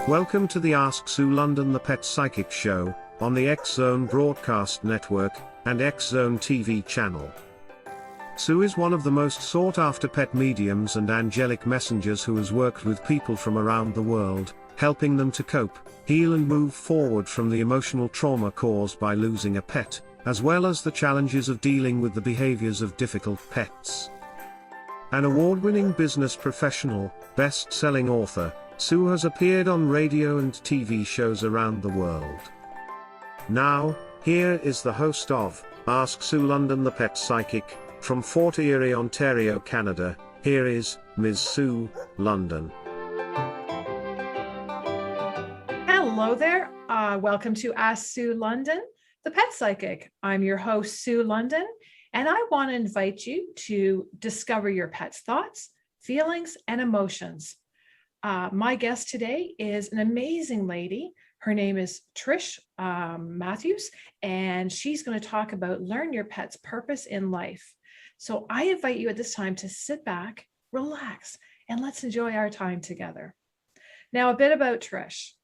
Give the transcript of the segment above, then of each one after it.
Welcome to the Ask Sue London the Pet Psychic Show, on the X-Zone Broadcast Network, and X-Zone TV channel. Sue is one of the most sought-after pet mediums and angelic messengers who has worked with people from around the world, helping them to cope, heal and move forward from the emotional trauma caused by losing a pet, as well as the challenges of dealing with the behaviors of difficult pets. An award-winning business professional, best-selling author, Sue has appeared on radio and TV shows around the world. Now, here is the host of Ask Sue London the Pet Psychic, from Fort Erie, Ontario, Canada. Here is Ms. Sue London. Hello there. Welcome to Ask Sue London, the Pet Psychic. I'm your host, Sue London, and I want to invite you to discover your pet's thoughts, feelings, and emotions. My guest today is an amazing lady. Her name is TRISH MATHEWS, and she's going to talk about learn your pet's purpose in life. So I invite you at this time to sit back, relax, and let's enjoy our time together. Now, a bit about TRISH.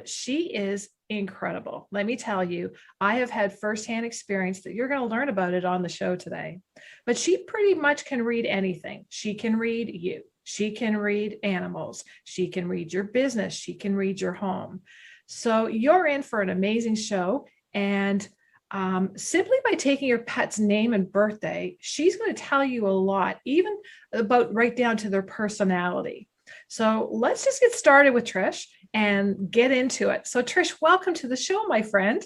She is incredible. Let me tell you, I have had firsthand experience that you're going to learn about it on the show today. But she pretty much can read anything. She can read you. She can read animals. She can read your business. She can read your home. So you're in for an amazing show. And simply by taking your pet's name and birthday, she's going to tell you a lot, even about right down to their personality. So let's just get started with Trish and get into it. So Trish, welcome to the show, my friend.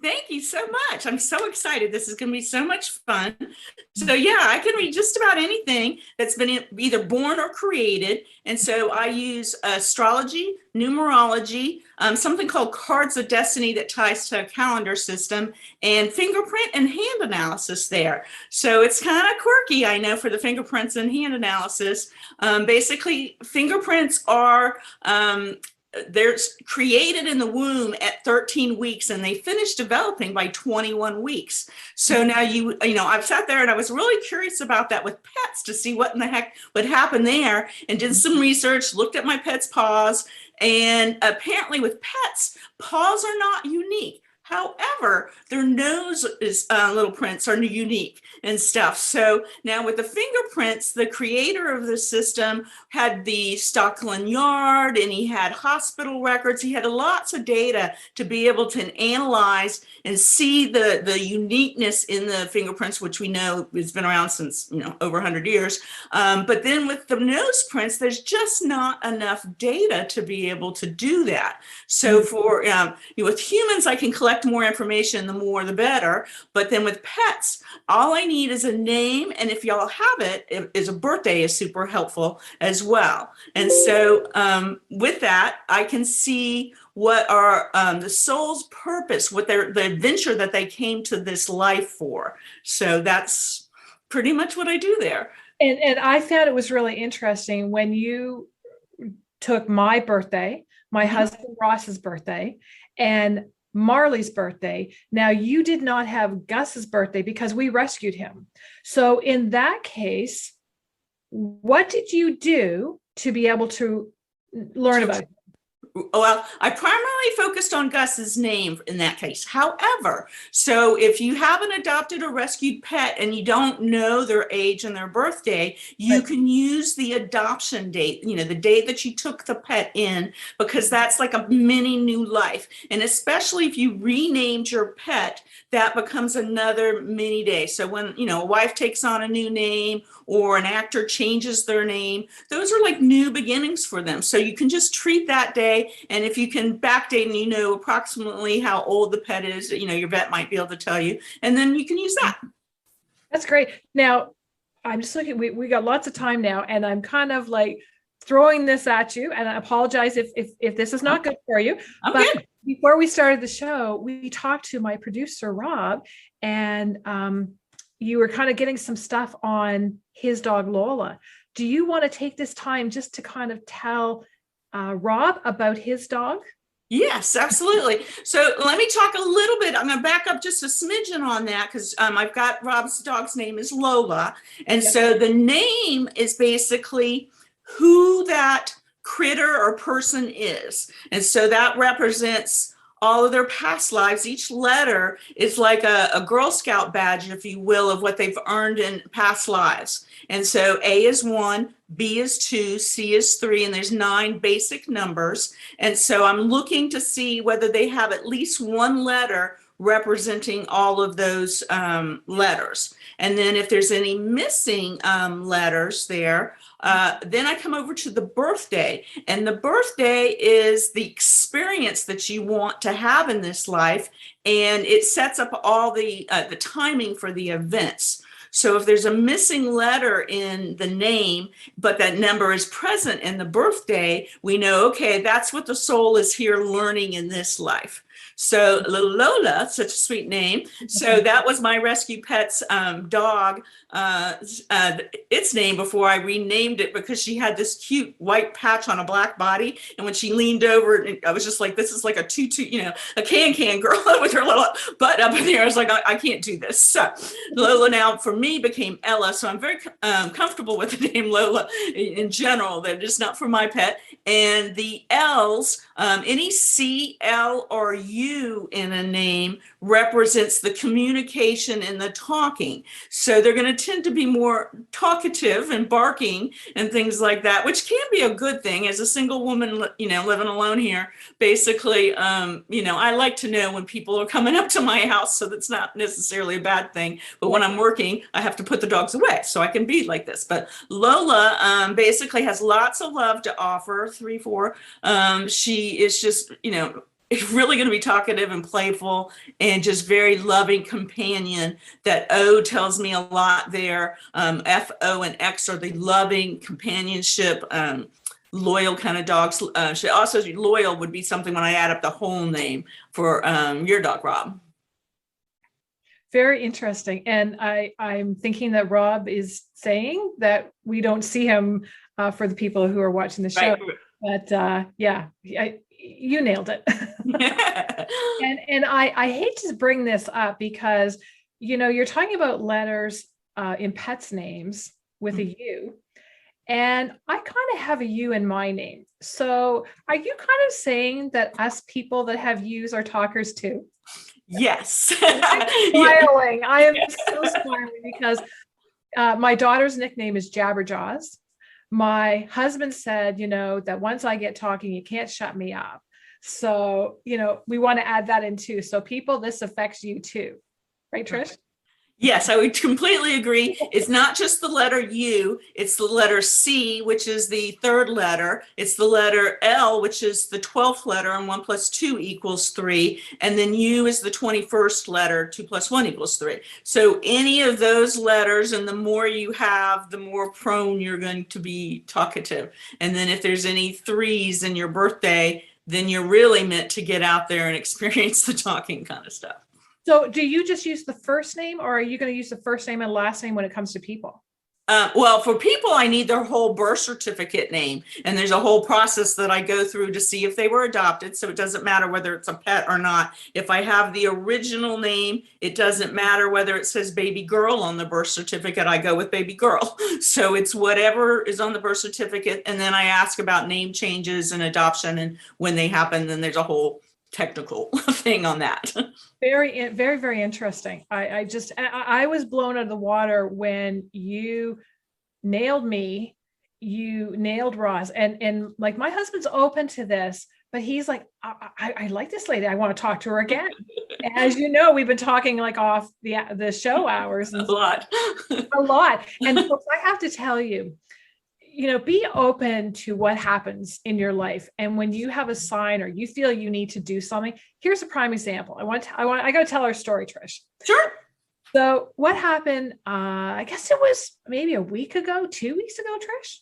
Thank you so much. I'm so excited. This is going to be so much fun. So yeah, I can read just about anything that's been either born or created. And so I use astrology, numerology, something called cards of destiny that ties to a calendar system, and fingerprint and hand analysis there. So it's kind of quirky, I know, for the fingerprints and hand analysis. Basically, fingerprints are they're created in the womb at 13 weeks and they finish developing by 21 weeks. So now you know, I've sat there and I was really curious about that with pets to see what in the heck would happen there, and did some research, looked at my pet's paws, and apparently with pets, paws are not unique. However, their nose is little prints are unique and stuff. So now with the fingerprints, the creator of the system had the Scotland Yard, and he had hospital records. He had lots of data to be able to analyze and see the uniqueness in the fingerprints, which we know has been around since, you know, over 100 years. But then with the nose prints, there's just not enough data to be able to do that. So for with humans, I can collect more information, the more the better. But then with pets, all I need is a name, and if y'all have it, is a birthday is super helpful as well. And so with that, I can see what are the soul's purpose, what the adventure that they came to this life for. So that's pretty much what I do there. And I found it was really interesting when you took my birthday, my husband Ross's birthday, and Marley's birthday. Now, you did not have Gus's birthday because we rescued him. So in that case, what did you do to be able to learn about it? Well, I primarily focused on Gus's name in that case. However, so if you have an adopted or rescued pet and you don't know their age and their birthday, you can use the adoption date, you know, the date that you took the pet in, because that's like a mini new life. And especially if you renamed your pet, that becomes another mini day. So when, you know, a wife takes on a new name or an actor changes their name, those are like new beginnings for them. So you can just treat that day. And if you can backdate and you know approximately how old the pet is, you know, your vet might be able to tell you, and then you can use that. That's great. Now, I'm just looking, we got lots of time now, and I'm kind of like throwing this at you, and I apologize if this is not good for you. I'm but good. Before we started the show, we talked to my producer, Rob, and you were kind of getting some stuff on his dog, Lola. Do you want to take this time just to kind of tell Rob about his dog? Yes, absolutely. So let me talk a little bit. I'm going to back up just a smidgen on that because I've got Rob's dog's name is Lola. And so the name is basically who that critter or person is. And so that represents all of their past lives. Each letter is like a Girl Scout badge, if you will, of what they've earned in past lives. And so A is 1, B is 2, C is 3, and there's 9 basic numbers. And so I'm looking to see whether they have at least one letter representing all of those letters. And then if there's any missing letters there, then I come over to the birthday. And the birthday is the experience that you want to have in this life. And it sets up all the timing for the events. So if there's a missing letter in the name, but that number is present in the birthday, we know, okay, that's what the soul is here learning in this life. So little Lola, such a sweet name. So that was my rescue pet's dog, its name before I renamed it, because she had this cute white patch on a black body. And when she leaned over, I was just like, this is like a tutu, a can girl with her little butt up in there. I was like, I can't do this. So Lola now for me became Ella. So I'm very comfortable with the name Lola in general. That is not for my pet. And the L's, any C, L, or U in a name represents the communication and the talking. So they're going to tend to be more talkative and barking and things like that, which can be a good thing. As a single woman, living alone here, basically, I like to know when people are coming up to my house, so that's not necessarily a bad thing. But when I'm working, I have to put the dogs away so I can be like this. But Lola basically has lots of love to offer, 3, 4. She is just, it's really going to be talkative and playful and just very loving companion. That O tells me a lot there. F, O, and X are the loving companionship, loyal kind of dogs. She also, loyal would be something when I add up the whole name for your dog, Rob. Very interesting. And I'm thinking that Rob is saying that we don't see him for the people who are watching the show. Right. But you nailed it. and I hate to bring this up because, you're talking about letters in pets' names with a U, and I kind of have a U in my name. So are you kind of saying that us people that have U's are talkers too? Yes. I'm smiling. I am so smiling because my daughter's nickname is Jabberjaws. My husband said, that once I get talking, you can't shut me up. So, we want to add that in too. So people, this affects you too. Right, Trish? Yes, I would completely agree. It's not just the letter U, it's the letter C, which is the 3rd letter. It's the letter L, which is the 12th letter, and 1 + 2 = 3. And then U is the 21st letter, 2 + 1 = 3. So any of those letters, and the more you have, the more prone you're going to be talkative. And then if there's any 3s in your birthday, then you're really meant to get out there and experience the talking kind of stuff. So do you just use the first name, or are you going to use the first name and last name when it comes to people? Well, for people, I need their whole birth certificate name. And there's a whole process that I go through to see if they were adopted. So it doesn't matter whether it's a pet or not. If I have the original name, it doesn't matter whether it says baby girl on the birth certificate, I go with baby girl. So it's whatever is on the birth certificate. And then I ask about name changes and adoption, and when they happen, then there's a whole technical thing on that. Very, very, very interesting. I was blown out of the water when you nailed me, you nailed Roz, and like my husband's open to this, but he's like, I like this lady. I want to talk to her again. As you know, we've been talking like off the show hours. A lot. And folks, I have to tell you, be open to what happens in your life. And when you have a sign or you feel you need to do something, here's a prime example. I got to tell our story, Trish. Sure. So what happened? I guess it was maybe a week ago, 2 weeks ago, Trish.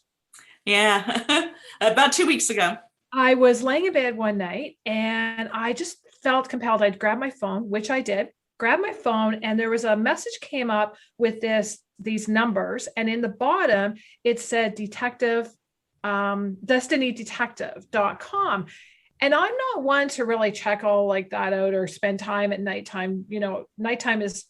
Yeah, about 2 weeks ago. I was laying in bed one night and I just felt compelled. I'd grab my phone, which I did. Grab my phone, and there was a message came up with these numbers, and in the bottom it said destinydetective.com. And I'm not one to really check all like that out or spend time at nighttime. Nighttime is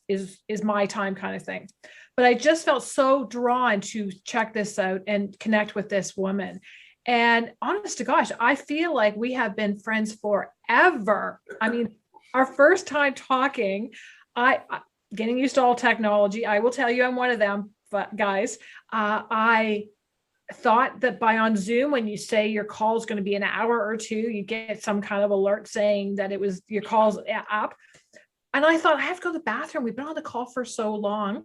my time kind of thing. But I just felt so drawn to check this out and connect with this woman. And honest to gosh, I feel like we have been friends forever. I mean, our first time talking, I getting used to all technology. I will tell you, I'm one of them, but guys, I thought that by on Zoom, when you say your call is going to be an hour or two, you get some kind of alert saying that it was your call's up. And I thought, I have to go to the bathroom. We've been on the call for so long.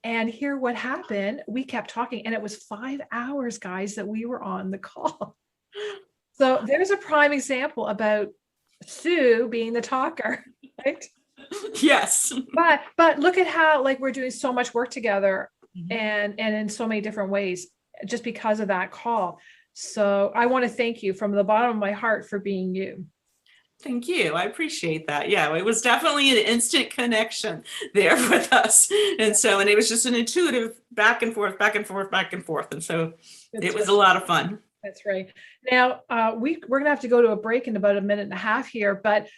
And here what happened, we kept talking, and it was 5 hours, guys, that we were on the call. So there's a prime example about Sue being the talker, right? Yes. But look at how, like, we're doing so much work together, Mhm. and in so many different ways, just because of that call. So I want to thank you from the bottom of my heart for being you. Thank you. I appreciate that. Yeah, it was definitely an instant connection there with us. And it was just an intuitive back and forth, back and forth, back and forth. And so it was a lot of fun. That's right. Now, we're going to have to go to a break in about a minute and a half here, but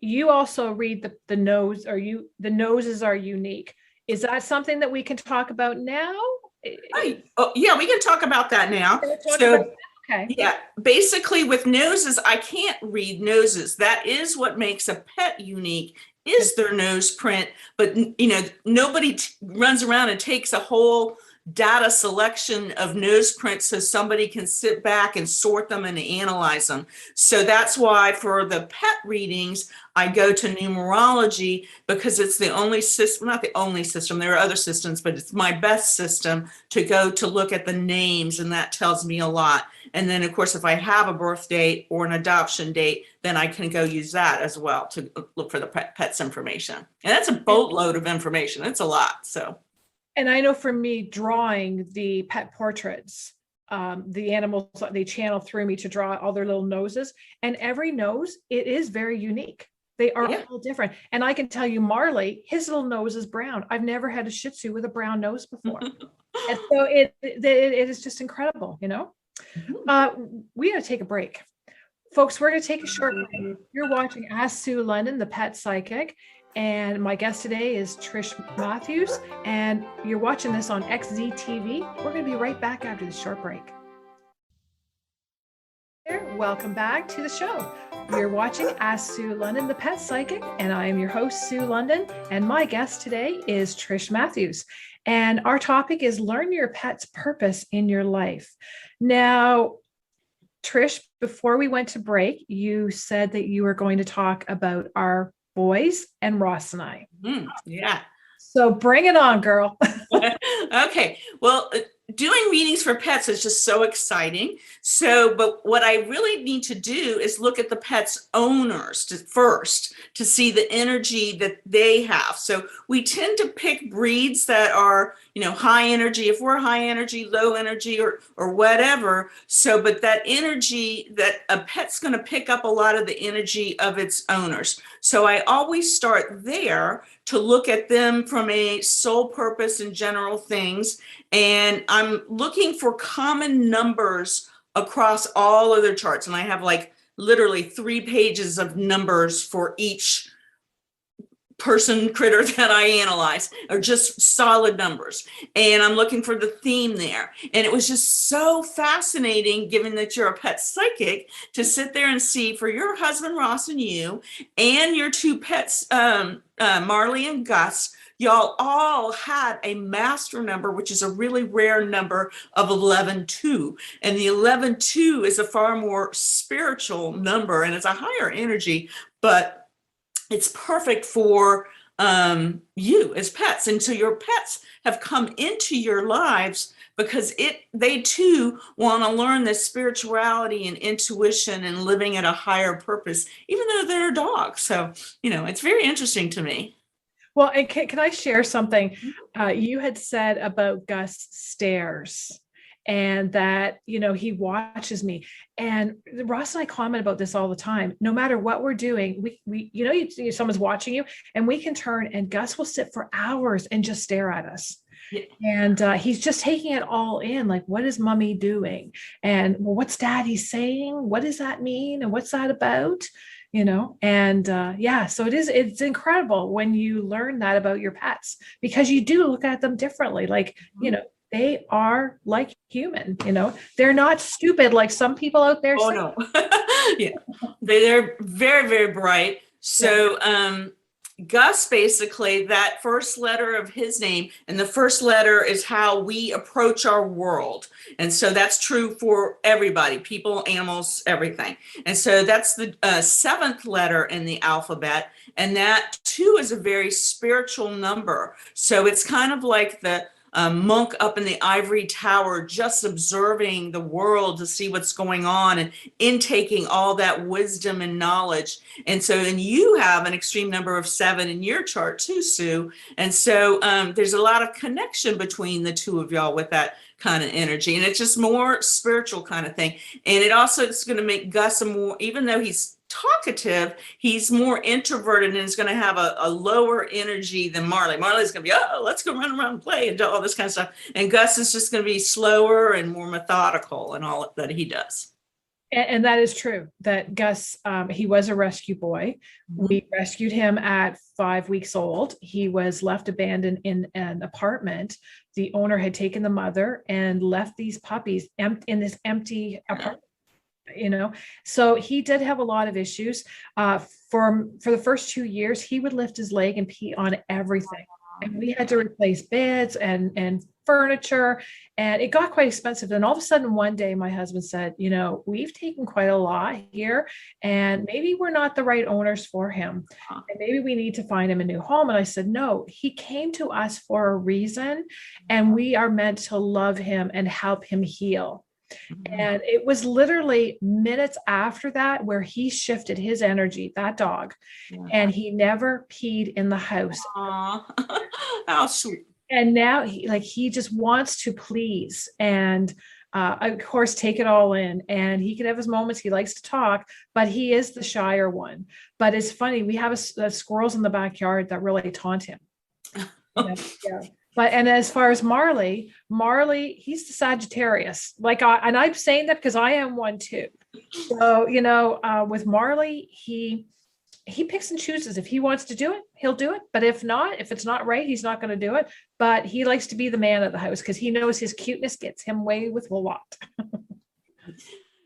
you also read the nose, or the noses are unique. Is that something that we can talk about now? Oh, yeah, we can talk about that now. Okay. Yeah, basically with noses, I can't read noses. That is what makes a pet unique, is their nose print. But nobody runs around and takes a whole data selection of nose prints so somebody can sit back and sort them and analyze them. So that's why for the pet readings, I go to numerology, because it's the only system, not the only system, there are other systems, but it's my best system to go to look at the names, and that tells me a lot. And then, of course, if I have a birth date or an adoption date, then I can go use that as well to look for the pet's information. And that's a boatload of information. It's a lot. So. And I know for me, drawing the pet portraits, the animals, they channel through me to draw all their little noses, and every nose, it is very unique. They are all different. And I can tell you, Marley, his little nose is brown. I've never had a Shih Tzu with a brown nose before. And so it is just incredible, We got to take a break. Folks, we're going to take a short break. You're watching Ask Sue London, the Pet Psychic. And my guest today is TRISH Matthews, and you're watching this on XZTV. We're going to be right back after this short break. Welcome back to the show. You're watching Ask Sue London, the Pet Psychic, and I am your host, Sue London, and my guest today is TRISH Matthews. And our topic is learn your pet's purpose in your life. Now, TRISH, before we went to break, you said that you were going to talk about our boys and Ross and I. Yeah. So bring it on, girl. Okay. Well, doing readings for pets is just so exciting. But what I really need to do is look at the pet's owners first to see the energy that they have. So we tend to pick breeds that are, high energy, if we're high energy, low energy, or whatever. But that energy, that a pet's going to pick up a lot of the energy of its owners. So I always start there to look at them from a soul purpose and general things. And I'm looking for common numbers across all of their charts. And I have like literally 3 pages of numbers for each person critter that I analyze, are just solid numbers. And I'm looking for the theme there. And it was just so fascinating, given that you're a pet psychic, to sit there and see for your husband, Ross, and you, and your 2 pets, Marley and Gus, y'all all had a master number, which is a really rare number of 11-2. And the 11-2 is a far more spiritual number, and it's a higher energy, but it's perfect for you as pets. And so your pets have come into your lives because they too want to learn this spirituality and intuition and living at a higher purpose, even though they're a dog. So, it's very interesting to me. Well, and can I share something? You had said about Gus stares, and that, he watches me. And Ross and I comment about this all the time. No matter what we're doing, someone's watching you, and we can turn, and Gus will sit for hours and just stare at us. Yeah. And he's just taking it all in. Like, what is mommy doing? And what's daddy saying? What does that mean? And what's that about? So it's incredible when you learn that about your pets, because you do look at them differently. Like, they are like human, they're not stupid like some people out there Oh say. no. Yeah. They're very, very bright. So Gus, basically, that first letter of his name, and the first letter is how we approach our world. And so that's true for everybody, people, animals, everything. And so that's the seventh letter in the alphabet. And that too is a very spiritual number. So it's kind of like the monk up in the ivory tower, just observing the world to see what's going on and intaking all that wisdom and knowledge. And so then you have an extreme number of 7 in your chart too, Sue. And so there's a lot of connection between the two of y'all with that kind of energy. And it's just more spiritual kind of thing. And it also is going to make Gus a more, even though he's talkative, he's more introverted and is going to have a lower energy than Marley. Marley's going to be, oh, let's go run around and play and do all this kind of stuff. And Gus is just going to be slower and more methodical in all that he does. And that is true, that Gus, he was a rescue boy. We rescued him at 5 weeks old. He was left abandoned in an apartment. The owner had taken the mother and left these puppies in this empty apartment. So he did have a lot of issues. For the first 2 years, he would lift his leg and pee on everything. And we had to replace beds and furniture, and it got quite expensive. And all of a sudden one day my husband said, we've taken quite a lot here, and maybe we're not the right owners for him, and maybe we need to find him a new home. And I said, no, he came to us for a reason, and we are meant to love him and help him heal. And it was literally minutes after that where he shifted his energy, that dog, and he never peed in the house. How sweet. And now he just wants to please and of course take it all in, and he can have his moments. He likes to talk, but he is the shyer one. But it's funny, we have squirrels in the backyard that really taunt him. Yeah. And as far as Marley, he's the Sagittarius. And I'm saying that because I am one too. So, with Marley, he picks and chooses. If he wants to do it, he'll do it. But if it's not right, he's not going to do it. But he likes to be the man of the house because he knows his cuteness gets him away with a lot.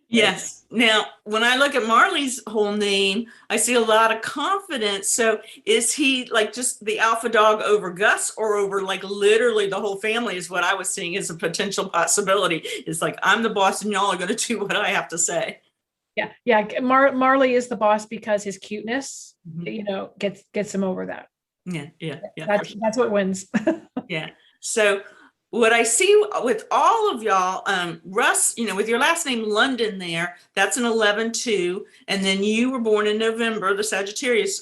Yes. Now, when I look at Marley's whole name, I see a lot of confidence. So is he like just the alpha dog over Gus, or over like literally the whole family is what I was seeing as a potential possibility? It's like, I'm the boss and y'all are going to do what I have to say. Yeah. Marley is the boss because his cuteness, gets him over that. Yeah. That's what wins. Yeah. So what I see with all of y'all, Russ, with your last name London there, that's an 11-2. And then you were born in November, the Sagittarius,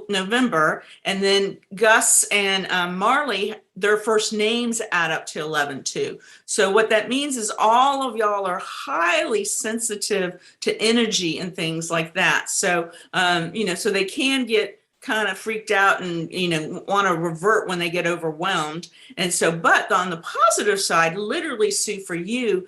November. And then Gus and Marley, their first names add up to 11-2. So what that means is all of y'all are highly sensitive to energy and things like that. So, so they can get kind of freaked out and want to revert when they get overwhelmed. And so, but on the positive side, literally, Sue, for you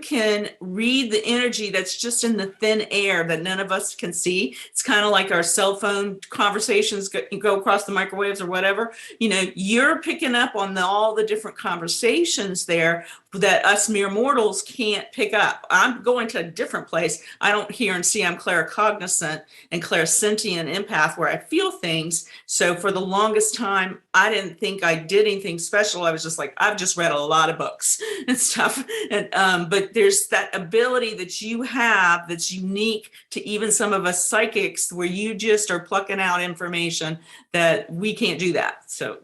can read the energy that's just in the thin air that none of us can see. It's kind of like our cell phone conversations go across the microwaves or whatever. You're picking up on all the different conversations there that us mere mortals can't pick up. I'm going to a different place. I don't hear and see. I'm claircognizant and clairsentient empath, where I feel things. So for the longest time, I didn't think I did anything special. I was just like, I've just read a lot of books and stuff. And but there's that ability that you have that's unique to even some of us psychics, where you just are plucking out information that we can't do that. So.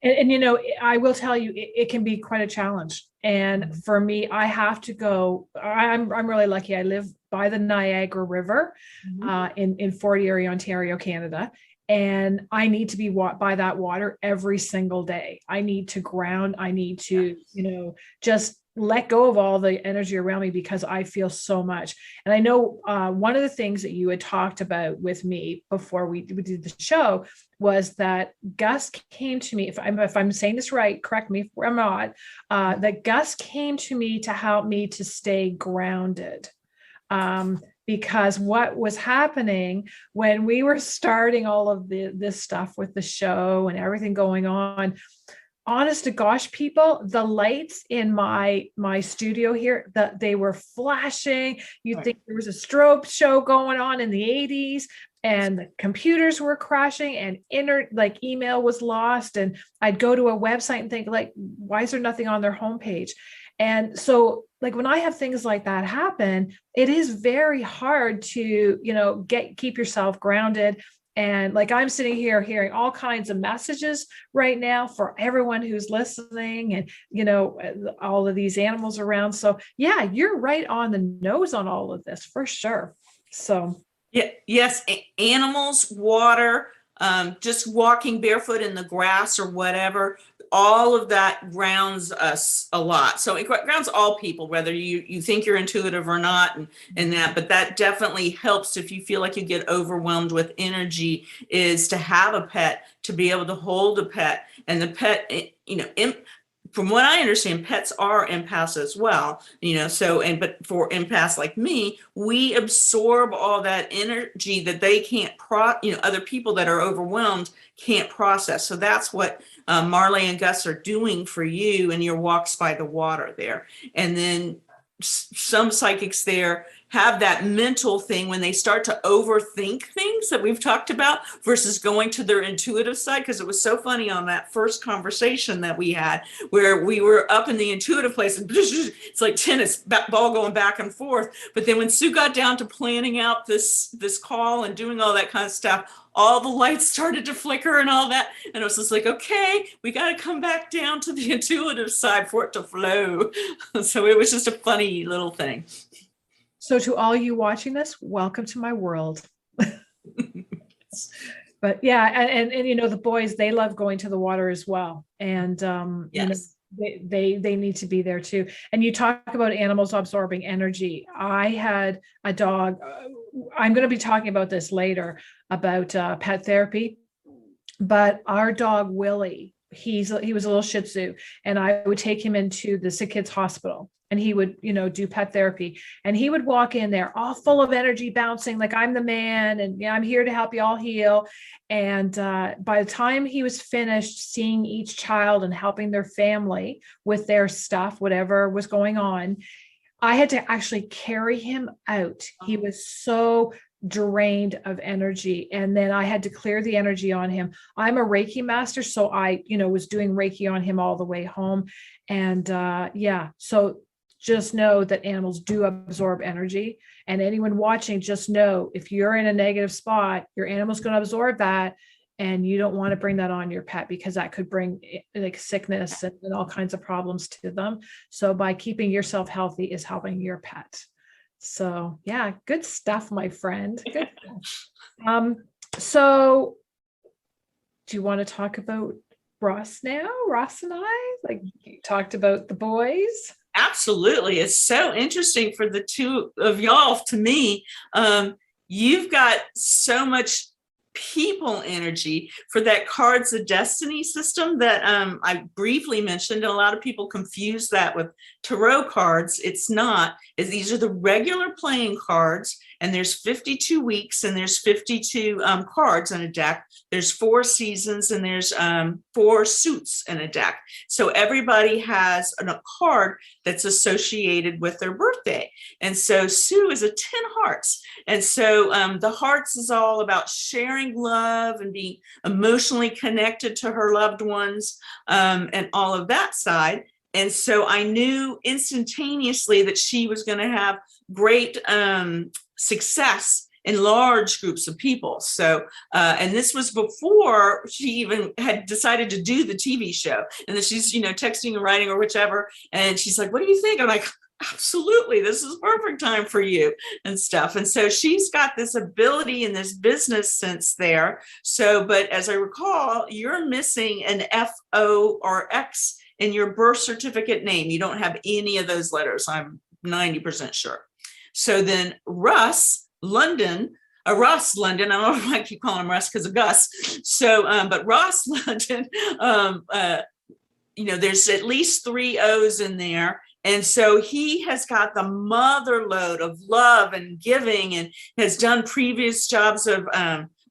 And I will tell you, it can be quite a challenge. And for me, I have to go. I'm really lucky. I live by the Niagara River in Fort Erie, Ontario, Canada. And I need to be by that water every single day. I need to ground. I need to, just let go of all the energy around me because I feel so much. And I know one of the things that you had talked about with me before we did the show was that Gus came to me, if I'm saying this right, correct me if I'm not, that Gus came to me to help me to stay grounded. Because what was happening when we were starting all of this stuff with the show and everything going on, honest to gosh, people, the lights in my studio here, they were flashing. You'd think there was a strobe show going on in the 80s, and the computers were crashing, and email was lost. And I'd go to a website and think, like, why is there nothing on their homepage? And so, like, when I have things like that happen, it is very hard to, keep yourself grounded. And like, I'm sitting here hearing all kinds of messages right now for everyone who's listening, and, all of these animals around. So yeah, you're right on the nose on all of this for sure. So yeah, yes, animals, water, just walking barefoot in the grass or whatever, all of that grounds us a lot. So it grounds all people, whether you think you're intuitive or not, and that, but that definitely helps if you feel like you get overwhelmed with energy, is to have a pet, to be able to hold a pet. And the pet, from what I understand, pets are empaths as well, but for empaths like me, we absorb all that energy that they can't other people that are overwhelmed can't process. So that's what Marley and Gus are doing for you in your walks by the water there. And then some psychics there have that mental thing when they start to overthink things that we've talked about versus going to their intuitive side. Because it was so funny on that first conversation that we had, where we were up in the intuitive place and it's like tennis ball going back and forth. But then when Sue got down to planning out this call and doing all that kind of stuff, all the lights started to flicker and all that. And it was just like, okay, we got to come back down to the intuitive side for it to flow. So it was just a funny little thing. So to all you watching this, welcome to my world. But yeah, and the boys, they love going to the water as well. And yes. They need to be there too. And you talk about animals absorbing energy. I had a dog. I'm going to be talking about this later about pet therapy, but our dog Willie, he was a little Shih Tzu, and I would take him into the sick kids hospital, and he would, do pet therapy, and he would walk in there all full of energy, bouncing like I'm the man, and I'm here to help you all heal. And by the time he was finished seeing each child and helping their family with their stuff, whatever was going on, I had to actually carry him out. He was so drained of energy. And then I had to clear the energy on him. I'm a Reiki master, so I, was doing Reiki on him all the way home. And so just know that animals do absorb energy. And anyone watching, just know if you're in a negative spot, your animal's going to absorb that. And you don't want to bring that on your pet, because that could bring like sickness and all kinds of problems to them. So by keeping yourself healthy is helping your pet. So yeah, good stuff, my friend. Good stuff. So do you want to talk about Ross now? Ross and I, like, you talked about the boys. Absolutely. It's so interesting for the two of y'all. To me, you've got so much people energy for that Cards of Destiny system that I briefly mentioned. And a lot of people confuse that with tarot cards. It's not. These are the regular playing cards, and there's 52 weeks, and there's 52 cards in a deck. There's 4 seasons, and there's 4 suits in a deck. So everybody has a card that's associated with their birthday. And so Sue is a 10 hearts. And so the hearts is all about sharing love and being emotionally connected to her loved ones, and all of that side. And so I knew instantaneously that she was going to have great success in large groups of people. So, and this was before she even had decided to do the TV show. And then she's, texting and writing or whichever. And she's like, what do you think? I'm like, absolutely, this is perfect time for you and stuff. And so she's got this ability in this business sense there. So, but as I recall, you're missing an F-O or X in your birth certificate name. You don't have any of those letters, I'm 90% sure. So then Ross London, I don't know if I keep calling him Russ because of Gus. So, but Ross London, there's at least 3 O's in there. And so he has got the mother load of love and giving, and has done previous jobs of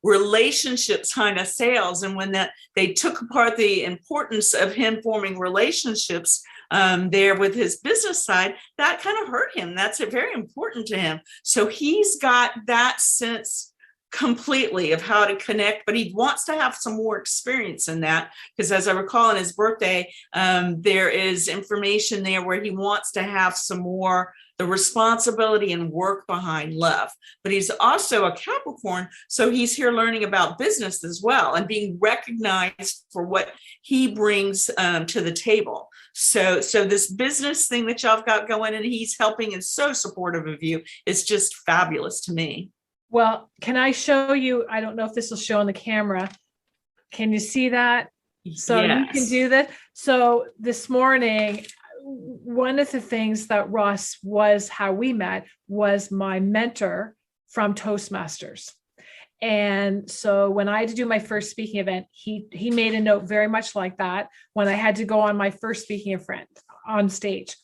relationships kind of sales. And when they took apart the importance of him forming relationships there with his business side, that kind of hurt him. That's very important to him. So he's got that sense completely of how to connect, but he wants to have some more experience in that, because as I recall, on his birthday, there is information there where he wants to have some more the responsibility and work behind love. But he's also a Capricorn, so he's here learning about business as well and being recognized for what he brings to the table. So this business thing that y'all have got going and he's helping and so supportive of you, is just fabulous to me. Well, can I show you? I don't know if this will show on the camera. Can you see that? So Yes. you can do that. So this morning, one of the things that Ross was, how we met, was my mentor from Toastmasters. And so when I had to do my first speaking event, he made a note very much like that when I had to go on my first speaking event on stage.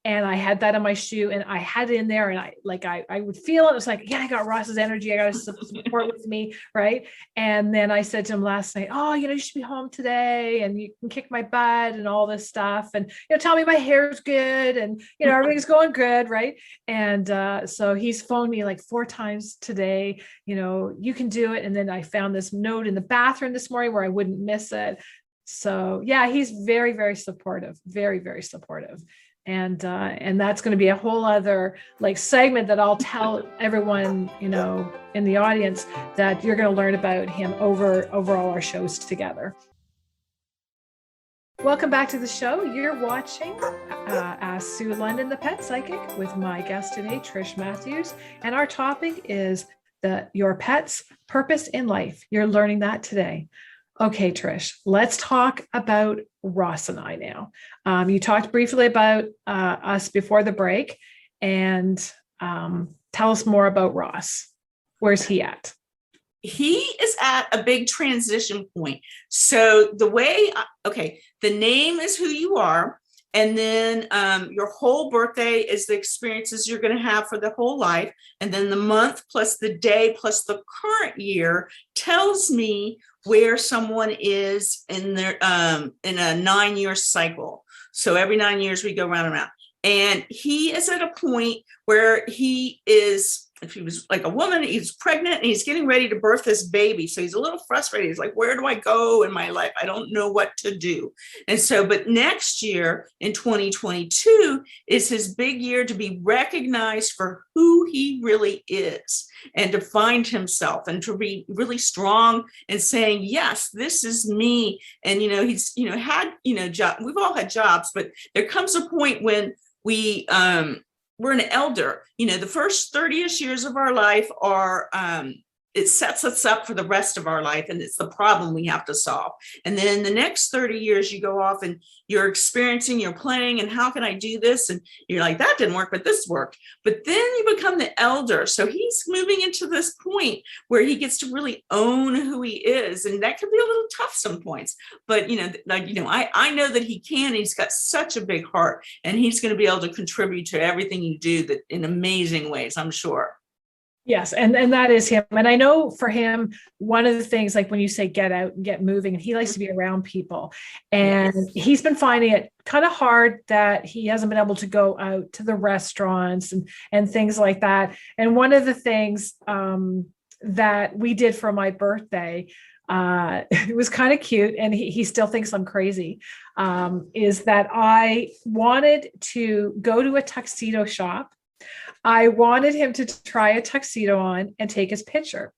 And I had that in my shoe and I had it in there and I would feel it. It was like, yeah, I got Ross's energy. I got his support with me. Right. And then I said to him last night, oh, you should be home today and you can kick my butt and all this stuff. And, tell me my hair's good and, everything's going good. Right. And so he's phoned me like 4 times today, you can do it. And then I found this note in the bathroom this morning where I wouldn't miss it. So yeah, he's very, very supportive, very, very supportive. And that's going to be a whole other segment that I'll tell everyone, in the audience, that you're going to learn about him over all our shows together. Welcome back to the show. You're watching Ask Sue London, the Pet Psychic, with my guest today, Trish Matthews. And our topic is your pet's purpose in life. You're learning that today. Okay, Trish, let's talk about Ross and I now. You talked briefly about us before the break, and tell us more about Ross. Where's he at? He is at a big transition point. So the name is who you are. And then your whole birthday is the experiences you're going to have for the whole life. And then the month plus the day plus the current year tells me where someone is in their in a 9-year cycle. So every 9 years we go round and round. And he is at a point where he is, if he was like a woman, he's pregnant and he's getting ready to birth this baby. So he's a little frustrated. He's like, where do I go in my life? I don't know what to do. And so, but next year in 2022 is his big year to be recognized for who he really is and to find himself and to be really strong and saying, yes, this is me. And, he's, had, we've all had jobs, but there comes a point when we're an elder. The first 30-ish years of our life are, it sets us up for the rest of our life. And it's the problem we have to solve. And then the next 30 years, you go off and you're experiencing, you're playing, and how can I do this? And you're like, that didn't work, but this worked. But then you become the elder. So he's moving into this point where he gets to really own who he is. And that can be a little tough some points. But, I know that he can. He's got such a big heart, and he's going to be able to contribute to everything you do that in amazing ways, I'm sure. Yes. And that is him. And I know for him, one of the things, like when you say get out and get moving, and he likes to be around people, and he's been finding it kind of hard that he hasn't been able to go out to the restaurants and things like that. And one of the things that we did for my birthday, it was kind of cute, and he still thinks I'm crazy, is that I wanted to go to a tuxedo shop. I wanted him to try a tuxedo on and take his picture.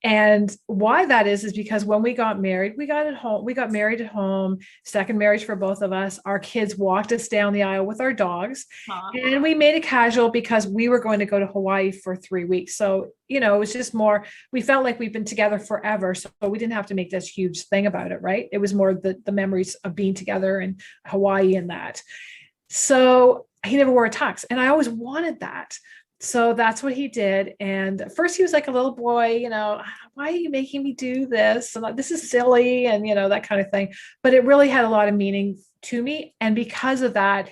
And why that is because when we got married, we got married at home, second marriage for both of us. Our kids walked us down the aisle with our dogs. And we made it casual because we were going to go to Hawaii for 3 weeks. So, it was just more, we felt like we've been together forever. So we didn't have to make this huge thing about it. Right. It was more the memories of being together in Hawaii and that. So he never wore a tux, and I always wanted that. So that's what he did. And at first he was like a little boy, why are you making me do this? And this is silly, and, that kind of thing. But it really had a lot of meaning to me. And because of that,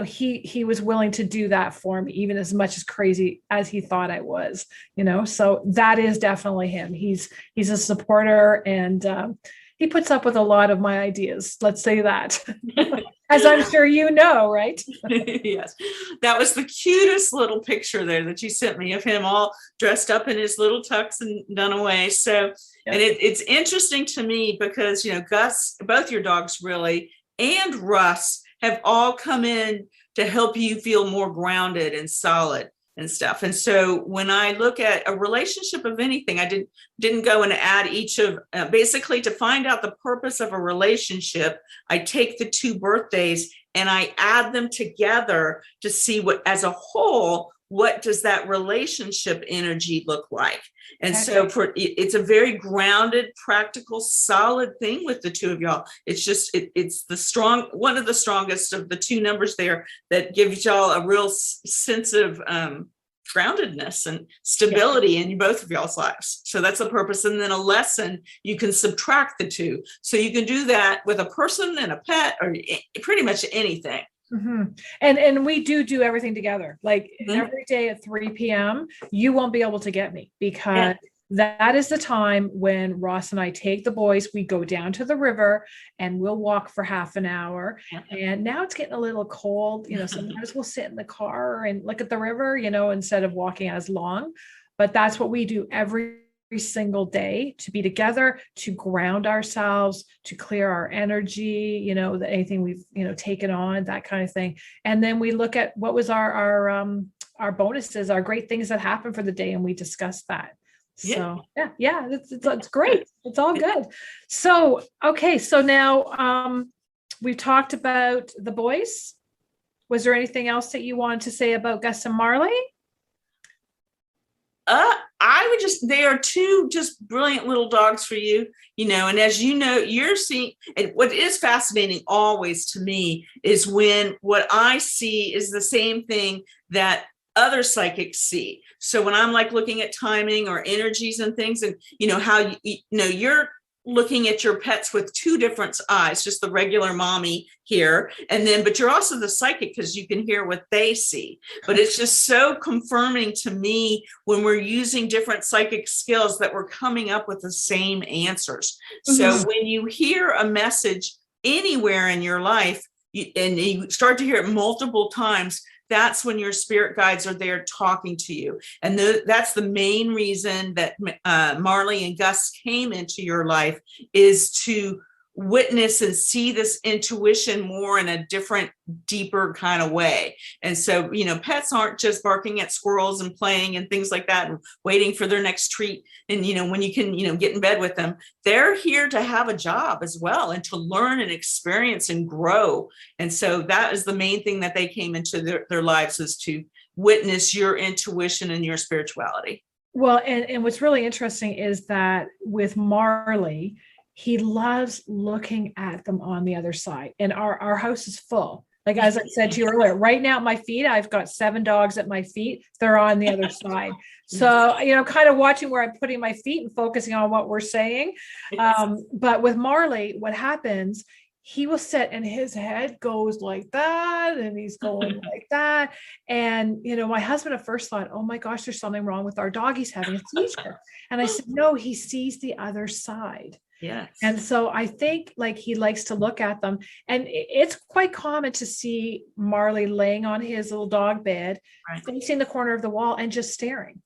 he was willing to do that for me, even as much as crazy as he thought I was, so that is definitely him. He's a supporter, and he puts up with a lot of my ideas. Let's say that, as I'm sure right? Yes, that was the cutest little picture there that you sent me of him all dressed up in his little tux and done away. So, yeah. And it's interesting to me because, Gus, both your dogs really, and Russ have all come in to help you feel more grounded and solid and stuff. And so when I look at a relationship of anything, I didn't go and add each of basically to find out the purpose of a relationship. I take the 2 birthdays and I add them together to see what, as a whole, what does that relationship energy look like? And so it's a very grounded, practical, solid thing with the 2 of y'all. It's just, it's the one of the strongest of the 2 numbers there that gives y'all a real sense of groundedness and stability in both of y'all's lives. So that's the purpose. And then a lesson, you can subtract the 2. So you can do that with a person and a pet or pretty much anything. Mm-hmm. And we do everything together. Like every day at 3 p.m. you won't be able to get me, because that is the time when Ross and I take the boys, we go down to the river and we'll walk for half an hour. And now it's getting a little cold, sometimes we'll sit in the car and look at the river, instead of walking as long. But that's what we do every single day, to be together, to ground ourselves, to clear our energy, that anything we've, taken on, that kind of thing. And then we look at what was our bonuses, our great things that happened for the day. And we discuss that. So yeah, it's great. It's all good. So, okay. So now we've talked about the boys. Was there anything else that you wanted to say about Gus and Marley? I would they are 2 just brilliant little dogs for you, and as you know, you're seeing, and what is fascinating always to me is when what I see is the same thing that other psychics see. So when I'm like looking at timing or energies and things, and how you're looking at your pets with 2 different eyes, just the regular mommy here, but you're also the psychic because you can hear what they see. But it's just so confirming to me when we're using different psychic skills that we're coming up with the same answers. So when you hear a message anywhere in your life, and you start to hear it multiple times, that's when your spirit guides are there talking to you. And that's the main reason that Marley and Gus came into your life, is to witness and see this intuition more in a different, deeper kind of way. And so, pets aren't just barking at squirrels and playing and things like that and waiting for their next treat. And, when you can, get in bed with them, they're here to have a job as well and to learn and experience and grow. And so that is the main thing that they came into their lives, is to witness your intuition and your spirituality. Well, and what's really interesting is that with Marley, he loves looking at them on the other side. And our house is full. Like, as I said to you earlier, right now at my feet, I've got 7 dogs at my feet. They're on the other side. So, kind of watching where I'm putting my feet and focusing on what we're saying. But with Marley, what happens, he will sit and his head goes like that, and he's going like that. And, my husband at first thought, oh my gosh, there's something wrong with our dog. He's having a seizure. And I said, no, he sees the other side. Yes. And so I think he likes to look at them, and it's quite common to see Marley laying on his little dog bed, facing the corner of the wall and just staring.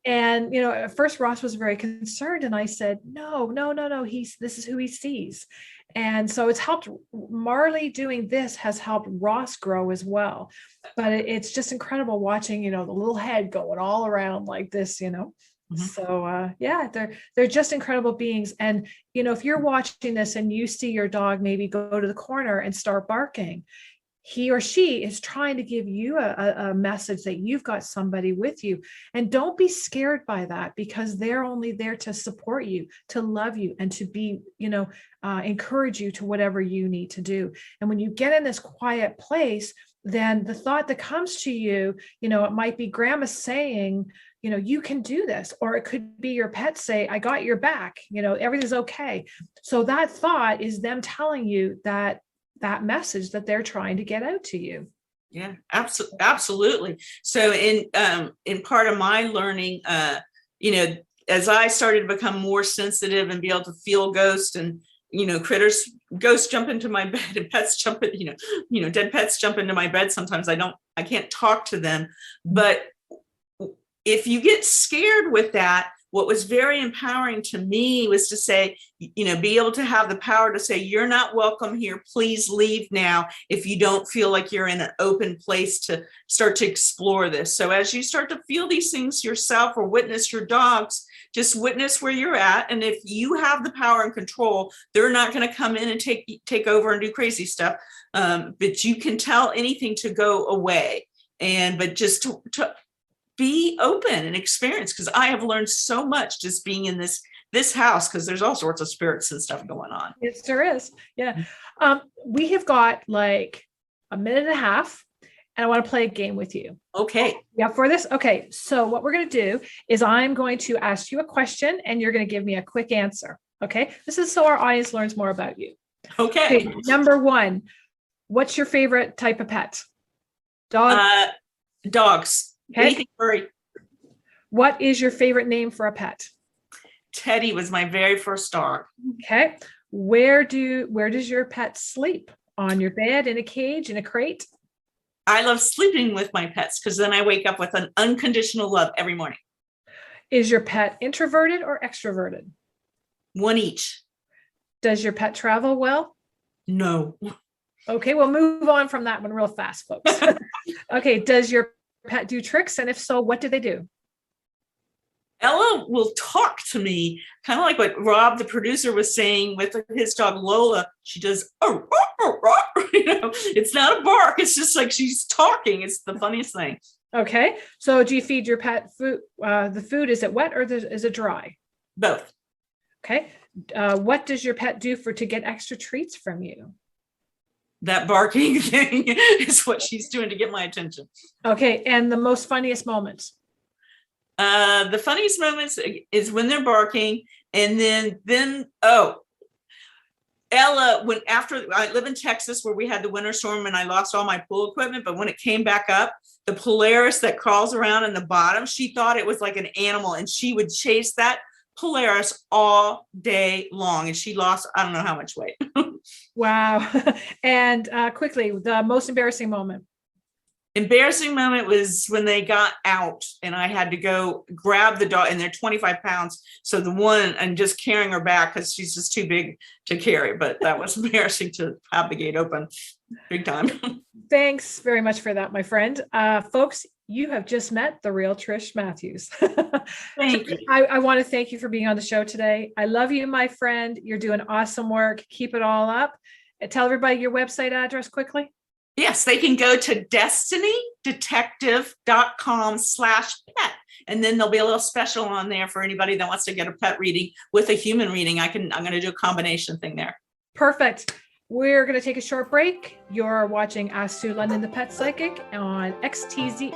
And, at first Ross was very concerned, and I said, no, this is who he sees. And so it's helped. Marley doing this has helped Ross grow as well. But it's just incredible watching, the little head going all around like this, So they're just incredible beings. And if you're watching this and you see your dog maybe go to the corner and start barking, he or she is trying to give you a message that you've got somebody with you. And don't be scared by that, because they're only there to support you, to love you, and to be, encourage you to whatever you need to do. And when you get in this quiet place, then the thought that comes to you, it might be grandma saying, you can do this, or it could be your pet say, I got your back, everything's okay. So that thought is them telling you that message that they're trying to get out to you. Yeah, absolutely. So in part of my learning, you know, as I started to become more sensitive and be able to feel ghosts and, you know, critters, ghosts jump into my bed and pets jump in, dead pets jump into my bed. Sometimes I can't talk to them. But if you get scared with that, what was very empowering to me was to say, you know, be able to have the power to say, you're not welcome here. Please leave now if you don't feel like you're in an open place to start to explore this. So as you start to feel these things yourself or witness your dogs, just witness where you're at. And if you have the power and control, they're not going to come in and take over and do crazy stuff. But you can tell anything to go away. But just to be open and experience, because I have learned so much just being in this house, because there's all sorts of spirits and stuff going on. Yes, there is. Yeah. We have got like a minute and a half, and I want to play a game with you. Okay. Yeah, for this. Okay. So what we're going to do is I'm going to ask you a question and you're going to give me a quick answer. Okay. This is so our audience learns more about you. Okay. Number one, what's your favorite type of pet? Dog? Dogs. Okay. Anything furry. What is your favorite name for a pet? Teddy was my very first dog. Okay. Where does your pet sleep? On your bed, in a cage, in a crate? I love sleeping with my pets because then I wake up with an unconditional love every morning. Is your pet introverted or extroverted? One each. Does your pet travel well? No. Okay, we'll move on from that one real fast, folks. Okay, does your pet do tricks? And if so, what do they do? Ella will talk to me, kind of like what Rob, the producer, was saying with his dog Lola. She does, it's not a bark. It's just like she's talking. It's the funniest thing. Okay, so do you feed your pet food? The food, is it wet or is it dry? Both. Okay, what does your pet do to get extra treats from you? That barking thing is what she's doing to get my attention. Okay, and the most funniest moments? The funniest moments is when they're barking, and then Ella, after I live in Texas where we had the winter storm and I lost all my pool equipment, but when it came back up, the Polaris that crawls around in the bottom, she thought it was like an animal, and she would chase that Polaris all day long, and she lost I don't know how much weight. Wow. And quickly, the most embarrassing moment? Embarrassing moment was when they got out and I had to go grab the dog, and they're 25 pounds. So the one, and just carrying her back because she's just too big to carry. But that was embarrassing to have the gate open big time. Thanks very much for that, my friend. Folks, you have just met the real Trish Matthews. Thank you. I want to thank you for being on the show today. I love you, my friend. You're doing awesome work. Keep it all up. Tell everybody your website address quickly. Yes, they can go to destinydetective.com/pet. And then there'll be a little special on there for anybody that wants to get a pet reading with a human reading. I'm going to do a combination thing there. Perfect. We're going to take a short break. You're watching Ask Sue London, the Pet Psychic on XZTV.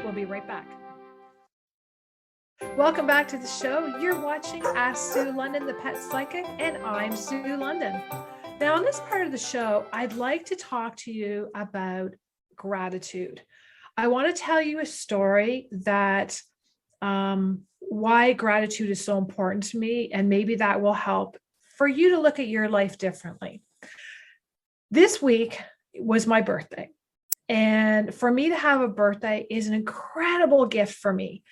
We'll be right back. Welcome back to the show. You're watching Ask Sue London, the Pet Psychic, and I'm Sue London. Now, in this part of the show, I'd like to talk to you about gratitude. I want to tell you a story that why gratitude is so important to me, and maybe that will help for you to look at your life differently. This week was my birthday, and for me to have a birthday is an incredible gift for me.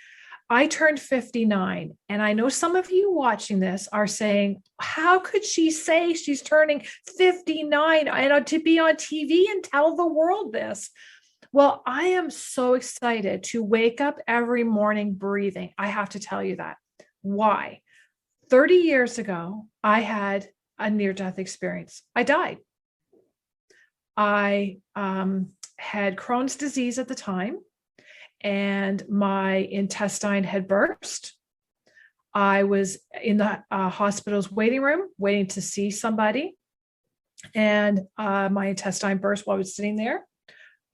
I turned 59, and I know some of you watching this are saying, how could she say she's turning 59 and to be on TV and tell the world this? Well, I am so excited to wake up every morning breathing. I have to tell you that. Why? 30 years ago, I had a near-death experience. I died. I had Crohn's disease at the time, and my intestine had burst. I was in the hospital's waiting room waiting to see somebody, and my intestine burst while I was sitting there.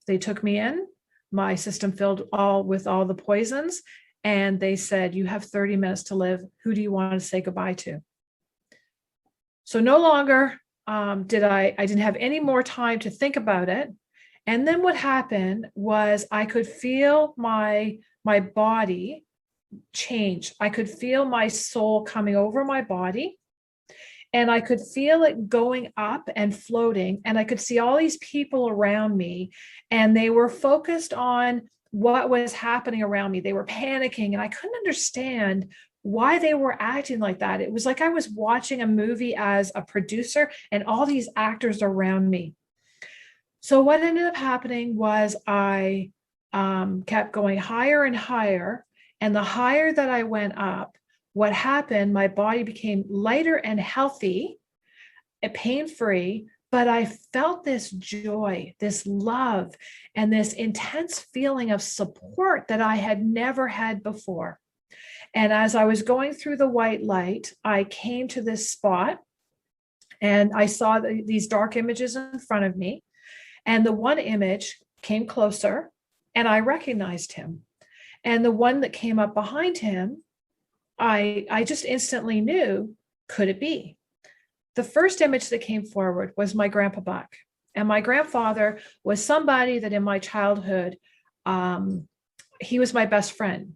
They took me in. My system filled with all the poisons, and they said, you have 30 minutes to live. Who do you want to say goodbye to? So no longer I didn't have any more time to think about it. And then what happened was I could feel my body change. I could feel my soul coming over my body, and I could feel it going up and floating. And I could see all these people around me, and they were focused on what was happening around me. They were panicking, and I couldn't understand why they were acting like that. It was like I was watching a movie as a producer and all these actors around me. So what ended up happening was I kept going higher and higher. And the higher that I went up, what happened, my body became lighter and healthy, pain-free, but I felt this joy, this love, and this intense feeling of support that I had never had before. And as I was going through the white light, I came to this spot and I saw these dark images in front of me. And the one image came closer and I recognized him. And the one that came up behind him, I just instantly knew, could it be? The first image that came forward was my grandpa Buck. And my grandfather was somebody that in my childhood, he was my best friend.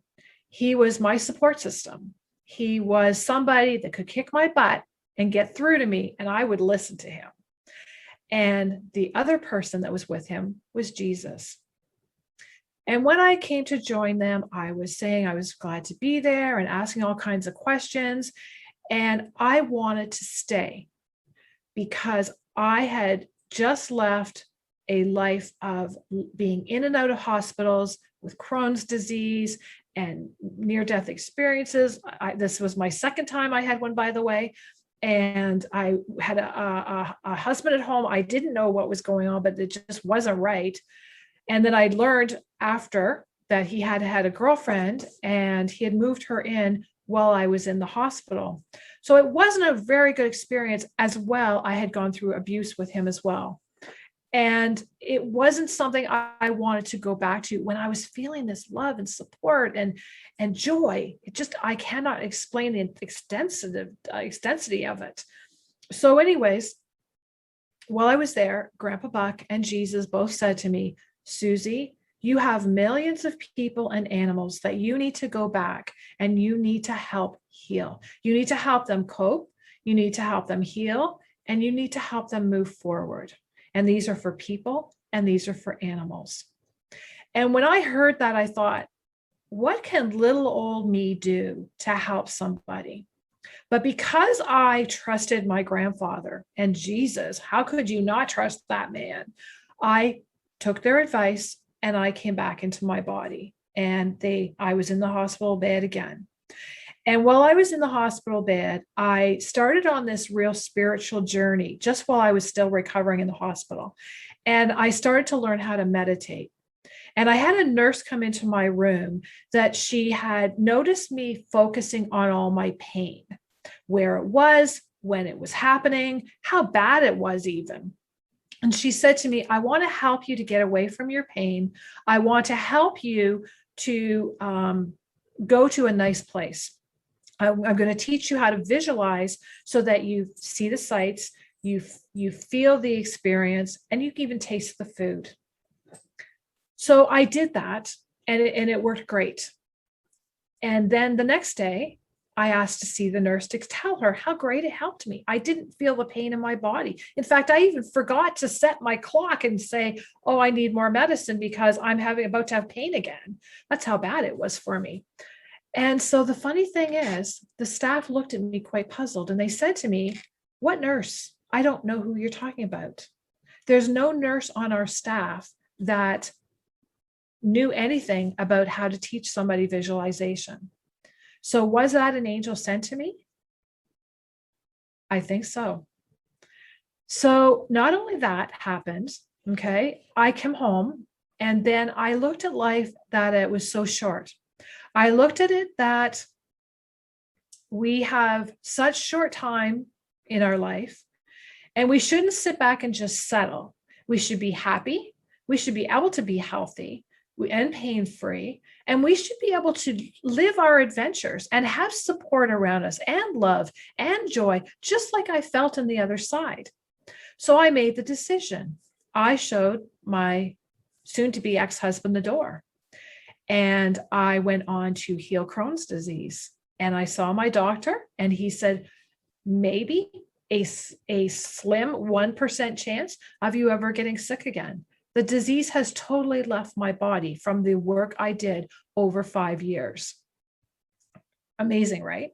He was my support system. He was somebody that could kick my butt and get through to me, and I would listen to him. And the other person that was with him was Jesus. And when I came to join them, I was saying I was glad to be there and asking all kinds of questions. And I wanted to stay because I had just left a life of being in and out of hospitals with Crohn's disease and near-death experiences. This was my second time I had one, by the way. And I had a husband at home. I didn't know what was going on, but it just wasn't right. And then I learned after that he had had a girlfriend and he had moved her in while I was in the hospital. So it wasn't a very good experience as well. I had gone through abuse with him as well. And it wasn't something I wanted to go back to when I was feeling this love and support and joy. It just, I cannot explain the extensity of it. So anyways, while I was there, Grandpa Buck and Jesus both said to me, Susie, you have millions of people and animals that you need to go back and you need to help heal. You need to help them cope. You need to help them heal, and you need to help them move forward. And these are for people and these are for animals. And when I heard that, I thought, what can little old me do to help somebody? But because I trusted my grandfather and Jesus, how could you not trust that man? I took their advice and I came back into my body, and I was in the hospital bed again. And while I was in the hospital bed, I started on this real spiritual journey just while I was still recovering in the hospital. And I started to learn how to meditate. And I had a nurse come into my room that she had noticed me focusing on all my pain, where it was, when it was happening, how bad it was even. And she said to me, I want to help you to get away from your pain. I want to help you to go to a nice place. I'm going to teach you how to visualize so that you see the sights, you feel the experience, and you can even taste the food. So I did that, and it worked great. And then the next day, I asked to see the nurse to tell her how great it helped me. I didn't feel the pain in my body. In fact, I even forgot to set my clock and say, oh, I need more medicine because I'm about to have pain again. That's how bad it was for me. And so the funny thing is, the staff looked at me quite puzzled, and they said to me, what nurse? I don't know who you're talking about. There's no nurse on our staff that knew anything about how to teach somebody visualization. So was that an angel sent to me? I think so. So not only that happened, okay, I came home, and then I looked at life that it was so short. I looked at it that we have such short time in our life, and we shouldn't sit back and just settle. We should be happy. We should be able to be healthy and pain-free, and we should be able to live our adventures and have support around us and love and joy, just like I felt on the other side. So I made the decision. I showed my soon-to-be ex-husband the door, and I went on to heal Crohn's disease. And I saw my doctor, and he said, maybe a slim 1% chance of you ever getting sick again. The disease has totally left my body from the work I did over 5 years. Amazing, right?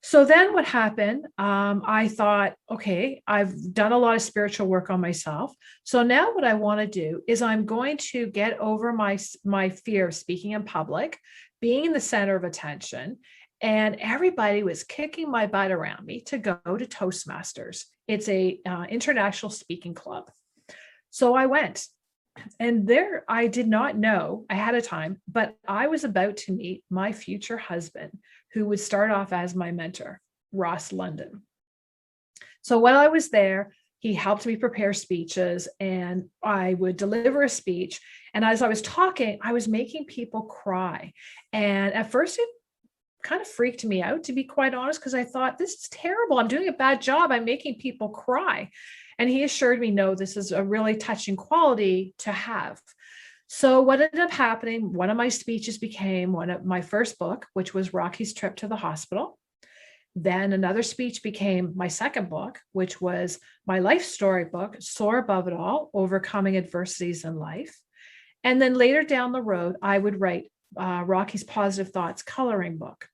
So then what happened? I thought, okay, I've done a lot of spiritual work on myself. So now what I want to do is I'm going to get over my fear of speaking in public, being in the center of attention. And everybody was kicking my butt around me to go to Toastmasters. It's a international speaking club. So I went. And there, I did not know ahead of time, but I was about to meet my future husband, who would start off as my mentor, Ross London. So while I was there, he helped me prepare speeches, and I would deliver a speech. And as I was talking, I was making people cry. And at first, it kind of freaked me out, to be quite honest, because I thought, this is terrible. I'm doing a bad job. I'm making people cry. And he assured me, no, this is a really touching quality to have. So what ended up happening, one of my speeches became one of my first book, which was Rocky's Trip to the Hospital. Then another speech became my second book, which was my life story book, Soar Above It All, Overcoming Adversities in Life. And then later down the road, I would write Rocky's Positive Thoughts coloring book.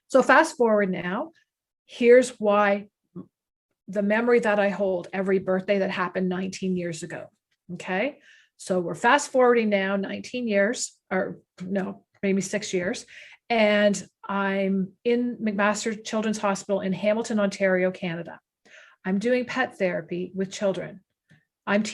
So fast forward now, here's why the memory that I hold every birthday that happened 19 years ago. Okay. So we're fast forwarding now 19 years, or no, maybe 6 years. And I'm in McMaster Children's Hospital in Hamilton, Ontario, Canada. I'm doing pet therapy with children. I'm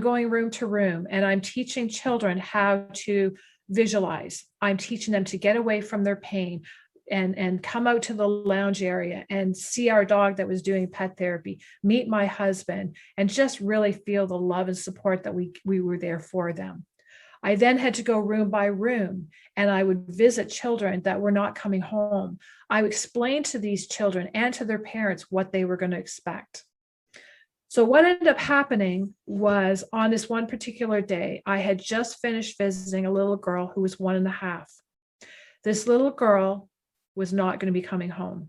going room to room, and I'm teaching children how to visualize. I'm teaching them to get away from their pain and come out to the lounge area and see our dog that was doing pet therapy, meet my husband, and just really feel the love and support that we were there for them. I then had to go room by room, and I would visit children that were not coming home. I would explain to these children and to their parents what they were going to expect. So what ended up happening was, on this one particular day, I had just finished visiting a little girl who was 1.5. This little girl was not going to be coming home.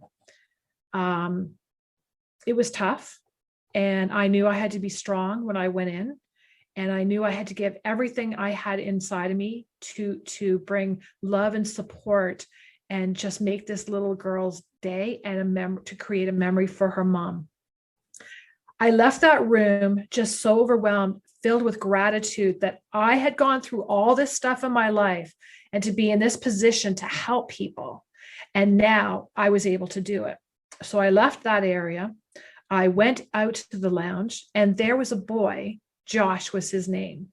It was tough, and I knew I had to be strong when I went in, and I knew I had to give everything I had inside of me to bring love and support and just make this little girl's day and to create a memory for her mom. I left that room just so overwhelmed, filled with gratitude that I had gone through all this stuff in my life and to be in this position to help people. And now I was able to do it. So I left that area. I went out to the lounge, and there was a boy, Josh was his name.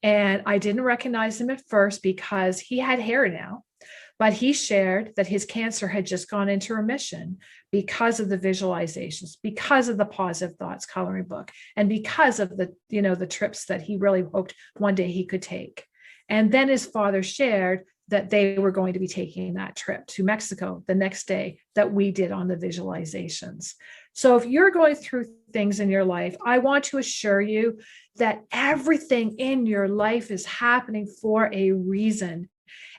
And I didn't recognize him at first because he had hair now, but he shared that his cancer had just gone into remission because of the visualizations, because of the Positive Thoughts coloring book, and because of the trips that he really hoped one day he could take. And then his father shared that they were going to be taking that trip to Mexico the next day that we did on the visualizations. So if you're going through things in your life, I want to assure you that everything in your life is happening for a reason.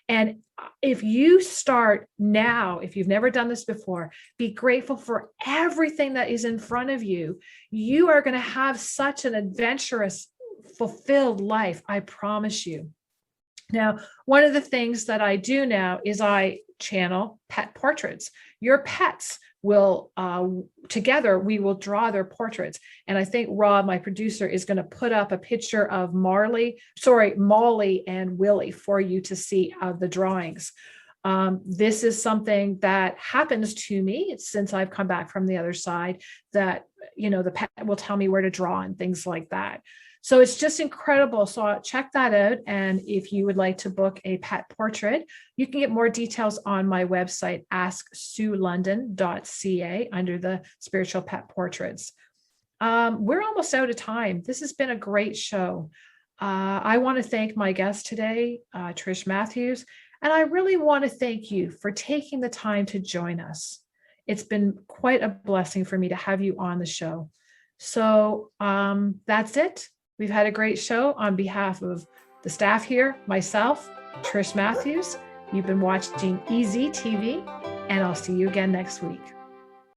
And if you start now, if you've never done this before, be grateful for everything that is in front of you. You are going to have such an adventurous, fulfilled life, I promise you. Now, one of the things that I do now is I channel pet portraits. Your pets will, together, we will draw their portraits. And I think Rob, my producer, is going to put up a picture of Molly and Willie for you to see the drawings. This is something that happens to me since I've come back from the other side, that, the pet will tell me where to draw and things like that. So it's just incredible. So check that out. And if you would like to book a pet portrait, you can get more details on my website, asksuelondon.ca, under the spiritual pet portraits. We're almost out of time. This has been a great show. I want to thank my guest today, Trish Matthews, and I really want to thank you for taking the time to join us. It's been quite a blessing for me to have you on the show. So that's it. We've had a great show. On behalf of the staff here, myself, Trish Matthews, you've been watching EZ TV, and I'll see you again next week.